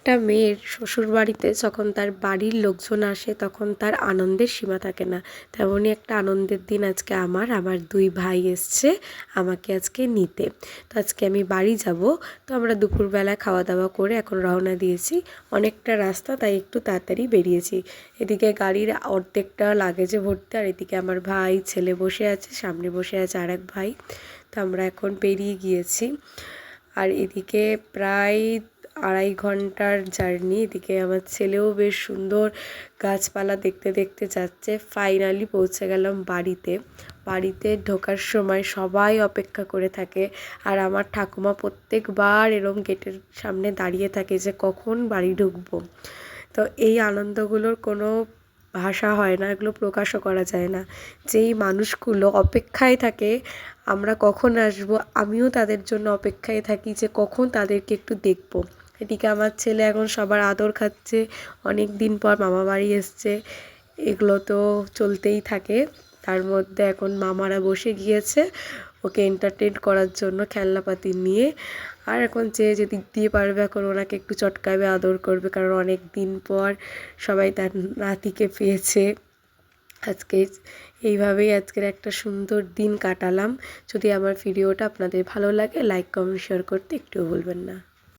একটা মেয়ের শ্বশুরবাড়িতে যখন তার বাড়ির লোকজন আসে তখন তার আনন্দের সীমা থাকে না। তেমনই একটা আনন্দের দিন আজকে আমার 2 ভাই এসছে আমাকে আজকে নিতে। তো আজকে আমি বাড়ি যাব। তো আমরা দুপুরবেলা খাওয়া দাওয়া করে এখন রওনা দিয়েছি। অনেকটা রাস্তা, তাই একটু তাড়াতাড়ি বেরিয়েছি। এদিকে গাড়ির অর্ধেকটা লাগেজে ভর্তি, আর এদিকে আমার ভাই ছেলে বসে আছে, সামনে বসে আছে আরেক ভাই। তো আমরা এখন বেরিয়ে গিয়েছি। আর এদিকে প্রায় 2.5 ঘন্টার জার্নি। এদিকে আমার ছেলেও বেশ সুন্দর গাছপালা দেখতে দেখতে যাচ্ছে। ফাইনালি পৌঁছে গেলাম বাড়িতে। বাড়িতে ঢোকার সময় সবাই অপেক্ষা করে থাকে, আর আমার ঠাকুমা প্রত্যেকবার এরম গেটের সামনে দাঁড়িয়ে থাকে যে কখন বাড়ি ঢুকবো। তো এই আনন্দগুলোর কোনো ভাষা হয় না, এগুলো প্রকাশও করা যায় না। যেই মানুষগুলো অপেক্ষায় থাকে আমরা কখন আসবো, আমিও তাদের জন্য অপেক্ষায় থাকি যে কখন তাদেরকে একটু দেখব। এদিকে আমার ছেলে এখন সবার আদর খাচ্ছে, অনেক দিন পর মামা বাড়ি এসছে, এগুলো তো চলতেই থাকে। তার মধ্যে এখন মামারা বসে গিয়েছে ওকে এন্টারটেন করার জন্য খেলনাপাতি নিয়ে। আর এখন যে যেদিক দিয়ে পারবে এখন ওনাকে একটু চটকাবে, আদর করবে, কারণ অনেক দিন পর সবাই তার নাতিকে পেয়েছে। আজকে এইভাবেই আজকের একটা সুন্দর দিন কাটালাম। যদি আমার ভিডিওটা আপনাদের ভালো লাগে, লাইক কমেন্ট শেয়ার করতে একটুও ভুলবেন না।